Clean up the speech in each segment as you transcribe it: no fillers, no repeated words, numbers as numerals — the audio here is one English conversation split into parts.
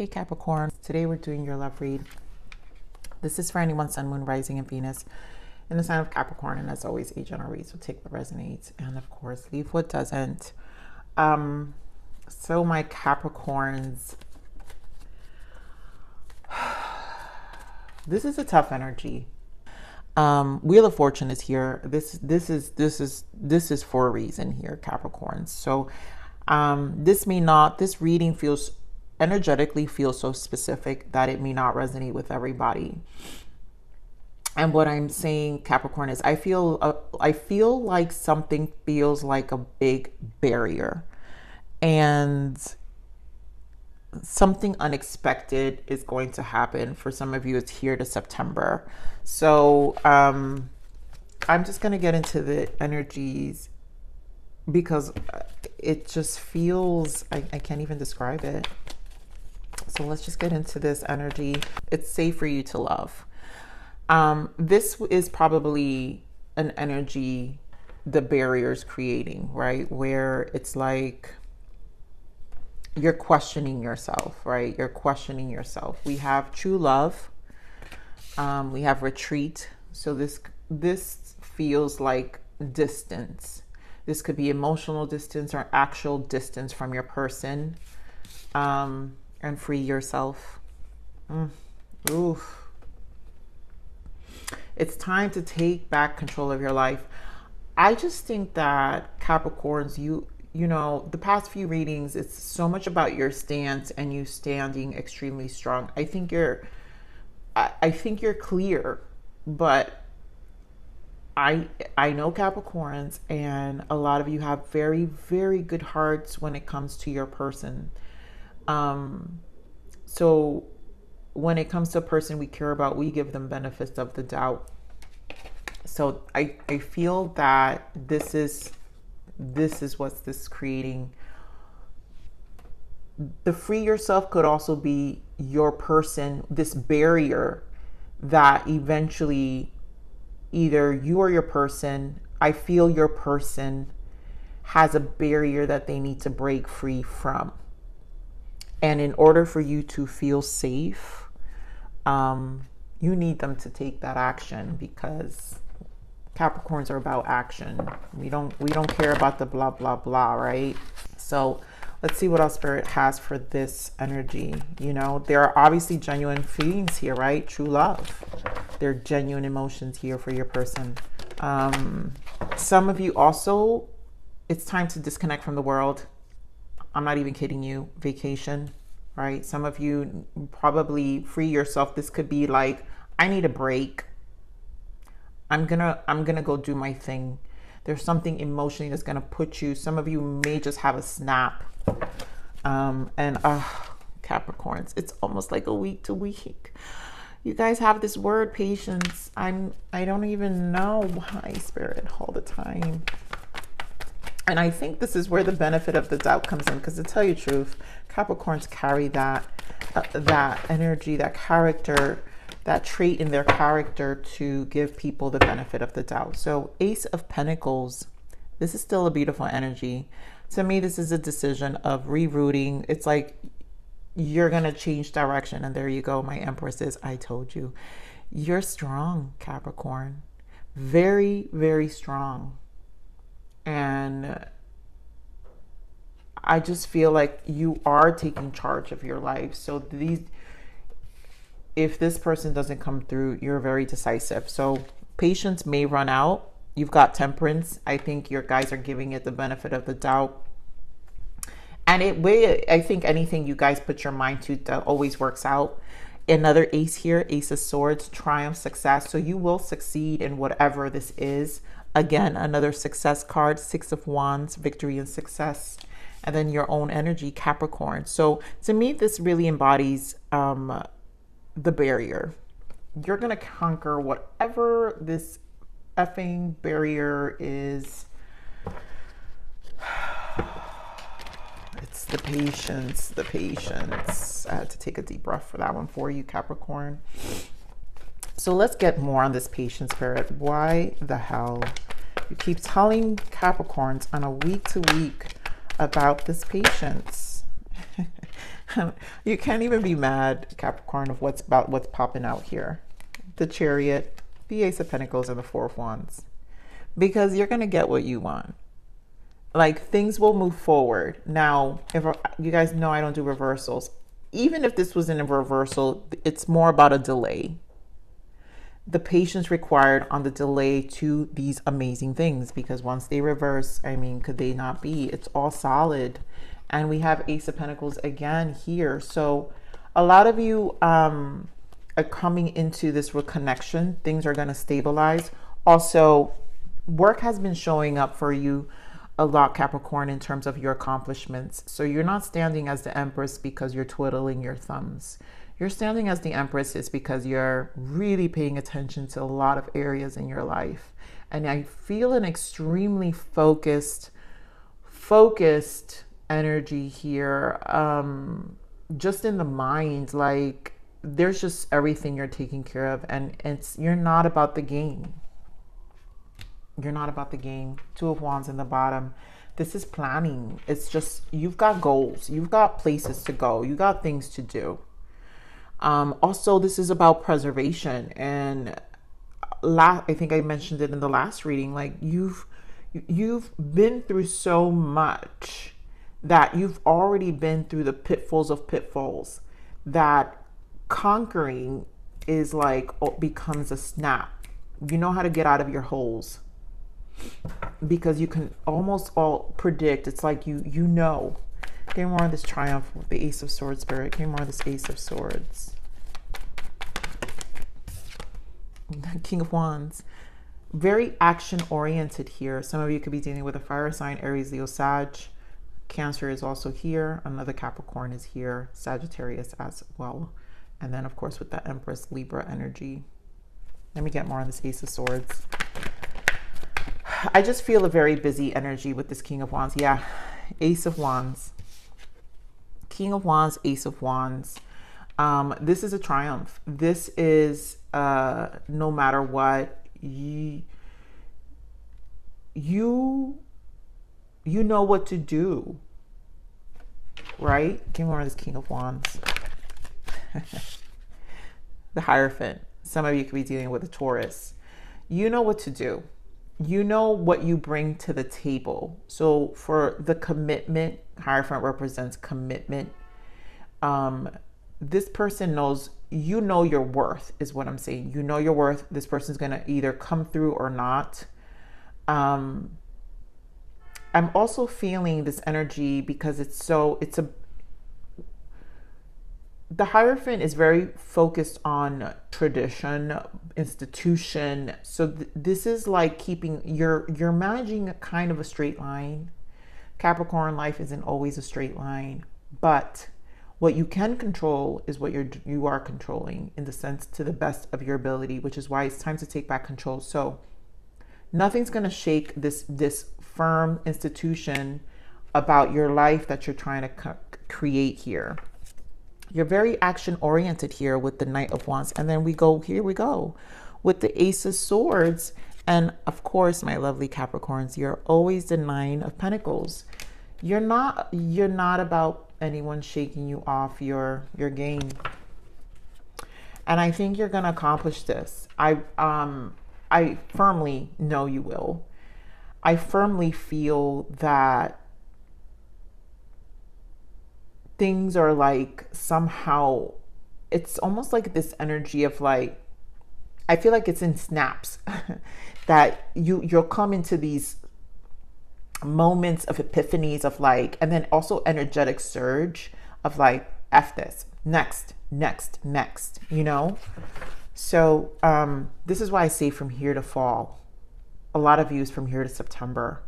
Hey Capricorn, today we're doing your love read. This is for anyone Sun, Moon, Rising, and Venus in the sign of Capricorn, and as always, a general read, so take what resonates and of course leave what doesn't. So my Capricorns, this is a tough energy. Wheel of Fortune is here. This is for a reason here, Capricorns. So this reading feels energetically so specific that it may not resonate with everybody. And what I'm saying, Capricorn, is I feel like something feels like a big barrier, and something unexpected is going to happen. For some of you, it's here to September. So I'm just going to get into the energies because it just feels, I can't even describe it. So let's just get into this energy. It's safe for you to love. This is probably an energy the barrier's creating, right? Where it's like you're questioning yourself, right? You're questioning yourself. We have true love. We have retreat. So this feels like distance. This could be emotional distance or actual distance from your person. And free yourself. Oof. It's time to take back control of your life. I just think that Capricorns, you know, the past few readings, it's so much about your stance and you standing extremely strong. I think you're clear, but I know Capricorns, and a lot of you have very, very good hearts when it comes to your person. So when it comes to a person we care about, we give them benefits of the doubt. So I feel that this is what's this creating. The free yourself could also be your person, this barrier that eventually either you or your person, I feel your person has a barrier that they need to break free from. And in order for you to feel safe, you need them to take that action, because Capricorns are about action. We don't care about the blah, blah, blah, right? So let's see what else Spirit has for this energy. You know, there are obviously genuine feelings here, right? True love. There are genuine emotions here for your person. Some of you also, it's time to disconnect from the world. I'm not even kidding you. Vacation, right? Some of you probably free yourself. This could be like, I need a break. I'm gonna go do my thing. There's something emotionally that's gonna put you. Some of you may just have a snap. Capricorns, it's almost like a week to week. You guys have this word, patience. I don't even know why, Spirit, all the time. And I think this is where the benefit of the doubt comes in, because to tell you the truth, Capricorns carry that energy, that character, that trait in their character to give people the benefit of the doubt. So Ace of Pentacles, this is still a beautiful energy. To me, this is a decision of rerouting. It's like you're going to change direction. And there you go. My Empress is, I told you. You're strong, Capricorn. Very, very strong. And I just feel like you are taking charge of your life. So if this person doesn't come through, you're very decisive. So patience may run out. You've got Temperance. I think your guys are giving it the benefit of the doubt. And I think anything you guys put your mind to that always works out. Another ace here, Ace of Swords, triumph, success. So you will succeed in whatever this is. Again, another success card, Six of Wands, victory and success. And then your own energy, Capricorn. So to me, this really embodies the barrier. You're going to conquer whatever this effing barrier is. It's the patience. I had to take a deep breath for that one for you, Capricorn. So let's get more on this patience, Spirit. Why the hell? You keep telling Capricorns on a week to week about this patience. You can't even be mad, Capricorn, of what's popping out here. The Chariot, the Ace of Pentacles, and the Four of Wands. Because you're going to get what you want. Like, things will move forward. Now, if you guys know I don't do reversals. Even if this was in a reversal, it's more about a delay. The patience required on the delay to these amazing things. Because once they reverse, I mean, could they not be? It's all solid. And we have Ace of Pentacles again here. So a lot of you are coming into this reconnection. Things are going to stabilize. Also, work has been showing up for you a lot, Capricorn, in terms of your accomplishments. So you're not standing as the Empress because you're twiddling your thumbs. You're standing as the Empress is because you're really paying attention to a lot of areas in your life. And I feel an extremely focused energy here, just in the mind. Like, there's just everything you're taking care of, and you're not about the game. You're not about the game. Two of Wands in the bottom. This is planning. It's just, you've got goals. You've got places to go. You got things to do. Also, this is about preservation. And I think I mentioned it in the last reading. Like, you've been through so much that you've already been through the pitfalls of pitfalls, that conquering is like, becomes a snap. You know how to get out of your holes. Because you can almost all predict. It's like you know. Give me more of this Triumph with the Ace of Swords, Spirit. Give me more of this Ace of Swords. King of Wands. Very action oriented here. Some of you could be dealing with a fire sign, Aries, Leo, Sag. Cancer is also here. Another Capricorn is here. Sagittarius as well. And then, of course, with that Empress, Libra energy. Let me get more on this Ace of Swords. I just feel a very busy energy with this King of Wands. Yeah, Ace of Wands. King of Wands, Ace of Wands. This is a triumph. This is, no matter what, you know what to do, right? Give me more of this King of Wands. The Hierophant. Some of you could be dealing with a Taurus. You know what to do. You know what you bring to the table. So for the commitment, Hierophant represents commitment. This person knows, you know your worth is what I'm saying. You know your worth. This person's going to either come through or not. I'm also feeling this energy because the Hierophant is very focused on tradition, institution. So this is like keeping, you're managing a kind of a straight line. Capricorn, life isn't always a straight line, but what you can control is what you are controlling, in the sense, to the best of your ability, which is why it's time to take back control. So nothing's going to shake this firm institution about your life that you're trying to create here. You're very action oriented here with the Knight of Wands. And then here we go with the Ace of Swords. And of course, my lovely Capricorns, you're always the Nine of Pentacles. You're not about anyone shaking you off your game. And I think you're going to accomplish this. I firmly know you will. I firmly feel that things are like, somehow it's almost like this energy of like, I feel like it's in snaps that you'll come into these moments of epiphanies of like, and then also energetic surge of like, F this, next, you know? So this is why I say from here to fall. A lot of you is from here to September.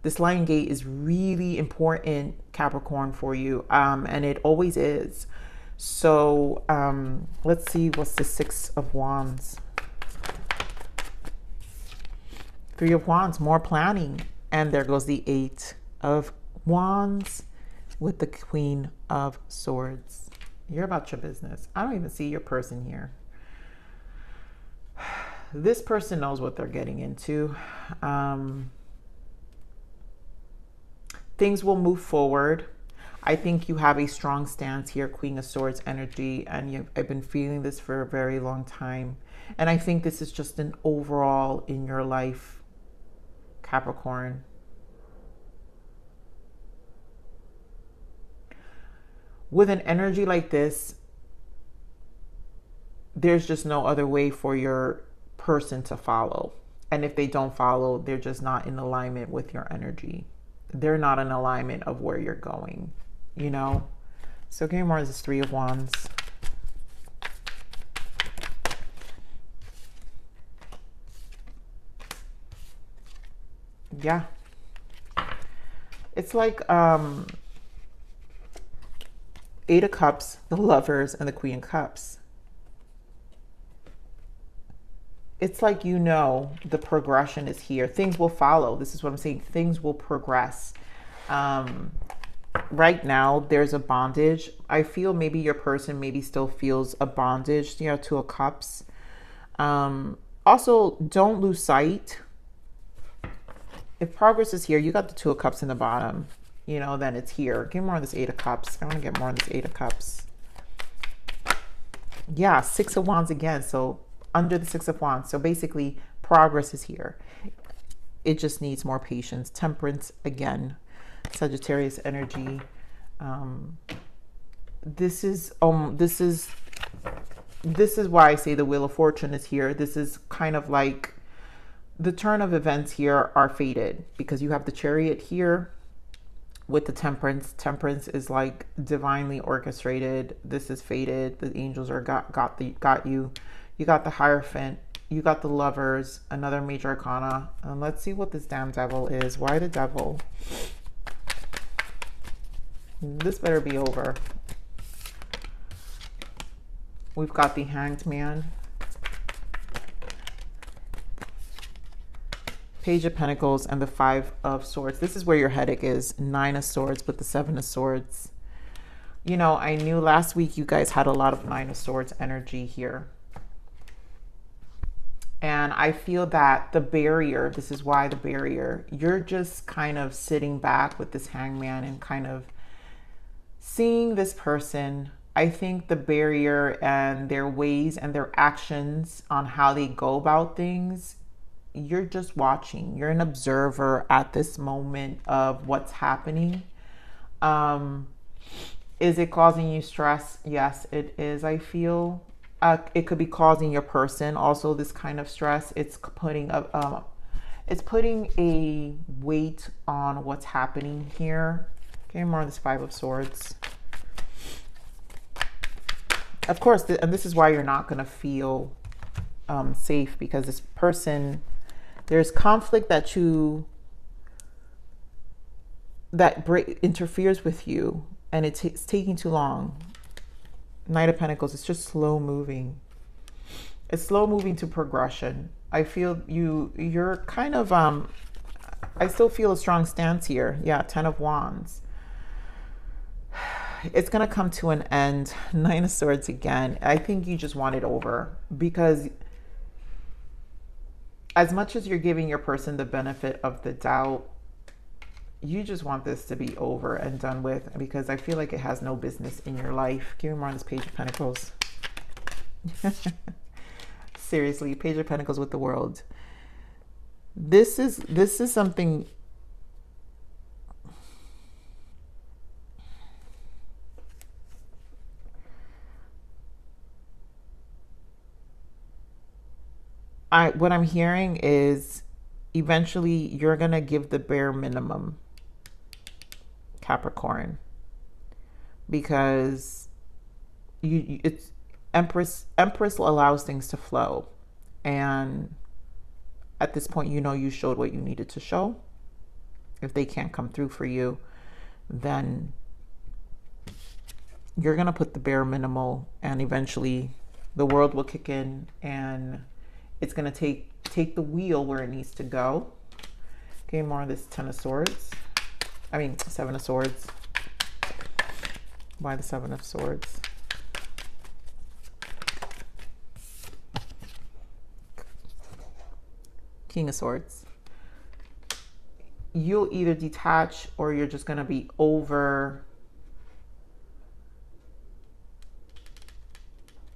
This Lion Gate is really important, Capricorn, for you. And it always is. So let's see, what's the Six of Wands? Three of Wands, more planning. And there goes the Eight of Wands with the Queen of Swords. You're about your business. I don't even see your person here. This person knows what they're getting into. Things will move forward. I think you have a strong stance here, Queen of Swords energy, and I've been feeling this for a very long time. And I think this is just an overall in your life, Capricorn. With an energy like this, there's just no other way for your person to follow. And if they don't follow, they're just not in alignment with your energy. They're not in alignment of where you're going, you know? So give me more of this Three of Wands. Yeah. It's like Eight of Cups, the Lovers, and the Queen of Cups. It's like, you know, the progression is here. Things will follow. This is what I'm saying. Things will progress. Right now, there's a bondage. I feel maybe your person maybe still feels a bondage, you know, Two of Cups. Also, don't lose sight. If progress is here, you got the Two of Cups in the bottom, you know, then it's here. Give me more of this Eight of Cups. I want to get more of this Eight of Cups. Yeah, Six of Wands again. So under the Six of Wands. So basically, progress is here. It just needs more patience. Temperance again. Sagittarius energy. This is why I say the Wheel of Fortune is here. This is kind of like the turn of events here are fated, because you have the Chariot here with the Temperance. Temperance is like divinely orchestrated. This is fated. The angels are got you. You got the Hierophant. You got the Lovers. Another major arcana. And let's see what this damn Devil is. Why the Devil? This better be over. We've got the Hanged Man. Page of Pentacles and the Five of Swords. This is where your headache is. Nine of Swords with the Seven of Swords. You know, I knew last week you guys had a lot of Nine of Swords energy here. And I feel that the barrier, this is why the barrier, you're just kind of sitting back with this Hangman and kind of seeing this person. I think the barrier and their ways and their actions on how they go about things, you're just watching. You're an observer at this moment of what's happening. Is it causing you stress? Yes, it is. I feel it could be causing your person also this kind of stress. It's putting a weight on what's happening here. Okay, more on this Five of Swords. Of course, and this is why you're not going to feel safe, because this person, there's conflict that interferes with you, and it's taking too long. Knight of Pentacles, it's just slow moving. It's slow moving to progression. I feel you're kind of I still feel a strong stance here. Yeah, Ten of Wands. It's going to come to an end. Nine of Swords again. I think you just want it over, because as much as you're giving your person the benefit of the doubt, you just want this to be over and done with, because I feel like it has no business in your life. Give me more on this Page of Pentacles. Seriously, Page of Pentacles with the World. This is something. What I'm hearing is eventually you're going to give the bare minimum, Capricorn, because it's Empress allows things to flow. And at this point, you know, you showed what you needed to show. If they can't come through for you, then you're going to put the bare minimal, and eventually the world will kick in, and it's going to take the wheel where it needs to go. Okay, more of this Ten of Swords. I mean, Seven of Swords. Why the Seven of Swords? King of Swords. You'll either detach, or you're just going to be over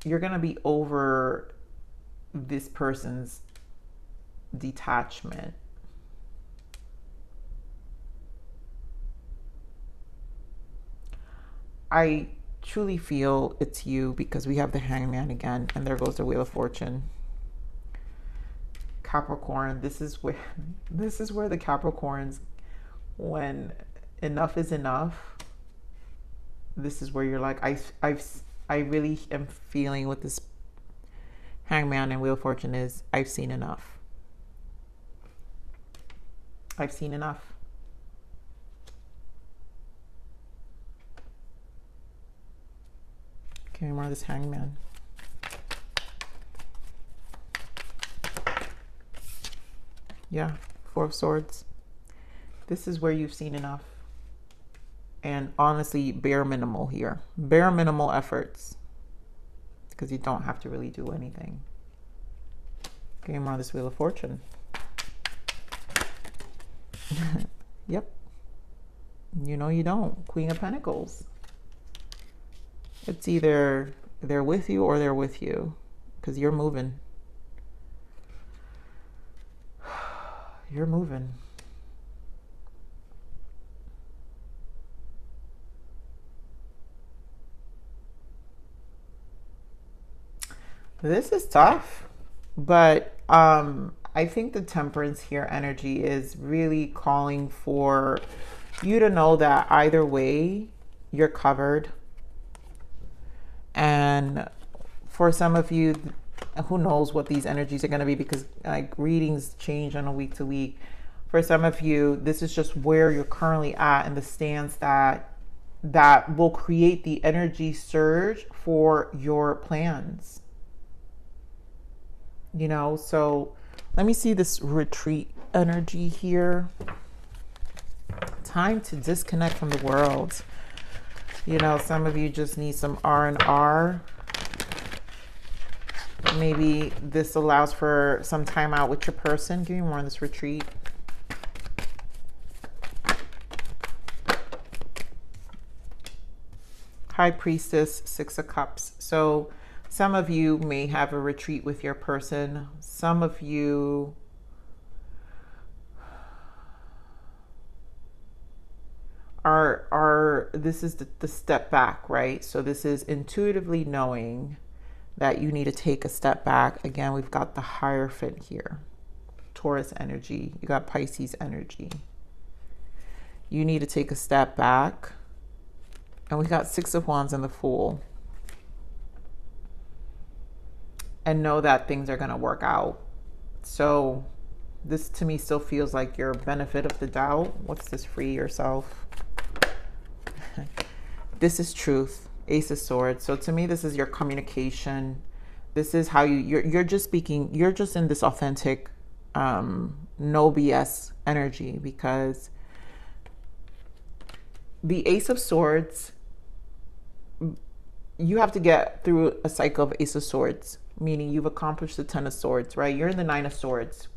you're going to be over this person's detachment. I truly feel it's you, because we have the Hangman again, and there goes the Wheel of Fortune. Capricorn, this is where the Capricorns, when enough is enough, this is where you're like, I really am feeling what this Hangman and Wheel of Fortune is. I've seen enough. I've seen enough. Okay, more of this Hangman. Yeah, Four of Swords. This is where you've seen enough. And honestly, bare minimal here. Bare minimal efforts. Because you don't have to really do anything. Okay, more of this Wheel of Fortune. Yep. You know you don't. Queen of Pentacles. It's either they're with you or they're with you. Because you're moving. You're moving. This is tough, but I think the Temperance here energy is really calling for you to know that either way, you're covered. And for some of you, who knows what these energies are going to be, because like readings change on a week to week. For some of you, this is just where you're currently at in the stance that will create the energy surge for your plans. You know, so let me see this retreat energy here. Time to disconnect from the world. You know, some of you just need some R&R. Maybe this allows for some time out with your person. Give me more on this retreat. High Priestess, Six of Cups. So some of you may have a retreat with your person. Some of you are this is the step back, right? So this is intuitively knowing that you need to take a step back. Again, we've got the Hierophant here. Taurus energy. You got Pisces energy. You need to take a step back. And we got Six of Wands and the Fool. And know that things are going to work out. So this to me still feels like your benefit of the doubt. What's this? Free yourself. This is truth. Ace of Swords. So to me, this is your communication. This is how you're just speaking. You're just in this authentic, no BS energy, because the Ace of Swords, you have to get through a cycle of Ace of Swords, meaning you've accomplished the Ten of Swords, right? You're in the Nine of Swords.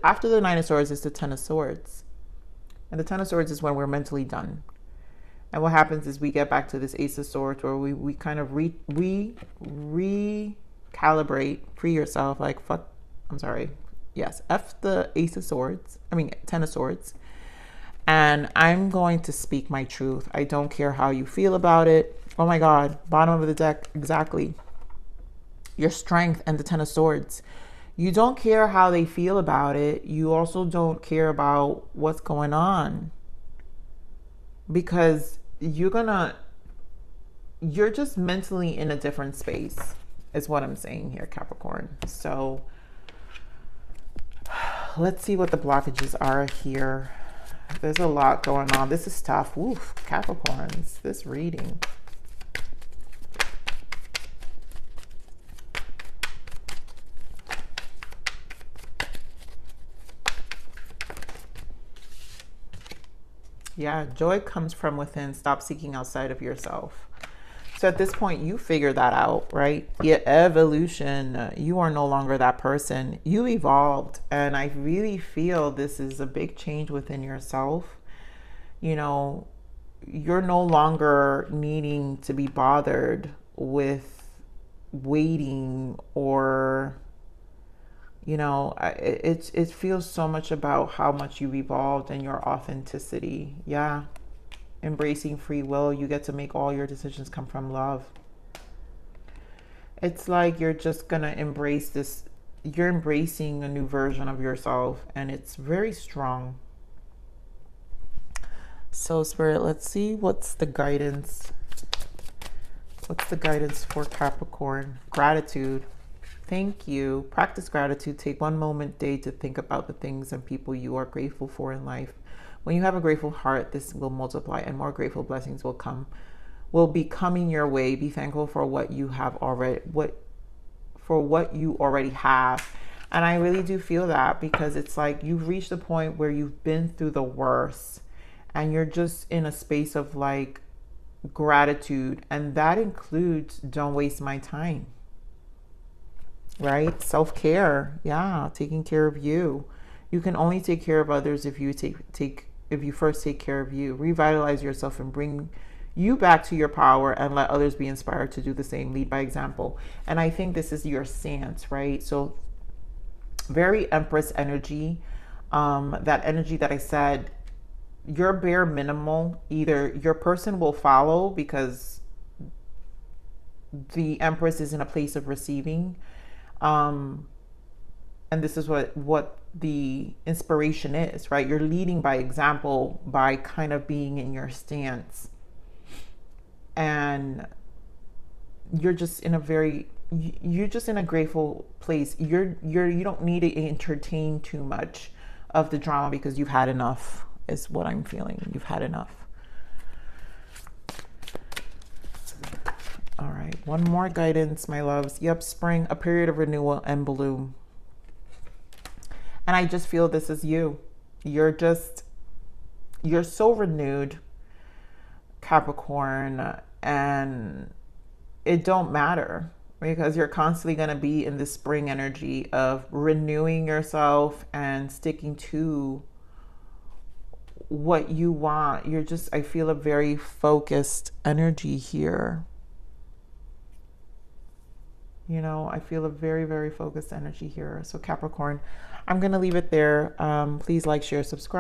After the Nine of Swords is the Ten of Swords. And the Ten of Swords is when we're mentally done. And what happens is we get back to this Ace of Swords where we kind of recalibrate, free yourself, like fuck, I'm sorry. Yes, F the Ace of Swords. I mean, Ten of Swords. And I'm going to speak my truth. I don't care how you feel about it. Oh my God, bottom of the deck, exactly. Your strength and the Ten of Swords. You don't care how they feel about it. You also don't care about what's going on. Because you're just mentally in a different space, is what I'm saying here, Capricorn. So let's see what the blockages are here. There's a lot going on. This is tough. Oof, Capricorns, this reading. Yeah, joy comes from within. Stop seeking outside of yourself. So at this point, you figure that out, right? Your evolution, you are no longer that person. You evolved. And I really feel this is a big change within yourself. You know, you're no longer needing to be bothered with waiting, or you know, it feels so much about how much you've evolved and your authenticity. Yeah. Embracing free will. You get to make all your decisions come from love. It's like you're just gonna embrace this. You're embracing a new version of yourself, and it's very strong. So Spirit, let's see what's the guidance. What's the guidance for Capricorn? Gratitude. Thank you. Practice gratitude. Take one moment a day to think about the things and people you are grateful for in life. When you have a grateful heart, this will multiply and more grateful blessings will be coming your way. Be thankful for what you have already, what you already have. And I really do feel that, because it's like you've reached a point where you've been through the worst and you're just in a space of like gratitude. And that includes don't waste my time, right? Self-care. Yeah. Taking care of you. You can only take care of others if you if you first take care of you. Revitalize yourself and bring you back to your power, and let others be inspired to do the same. Lead by example. And I think this is your stance, right? So very Empress energy. That energy that I said, your bare minimal, either your person will follow because the Empress is in a place of receiving. And this is what the inspiration is, right? You're leading by example by kind of being in your stance. And you're just in a grateful place. You don't need to entertain too much of the drama, because you've had enough, is what I'm feeling. You've had enough. All right, one more guidance, my loves. Yep, spring, a period of renewal and bloom. And I just feel this is you. You're so renewed, Capricorn, and it don't matter, because you're constantly going to be in this spring energy of renewing yourself and sticking to what you want. I feel a very focused energy here. You know, I feel a very, very focused energy here. So Capricorn, I'm going to leave it there. Please like, share, subscribe.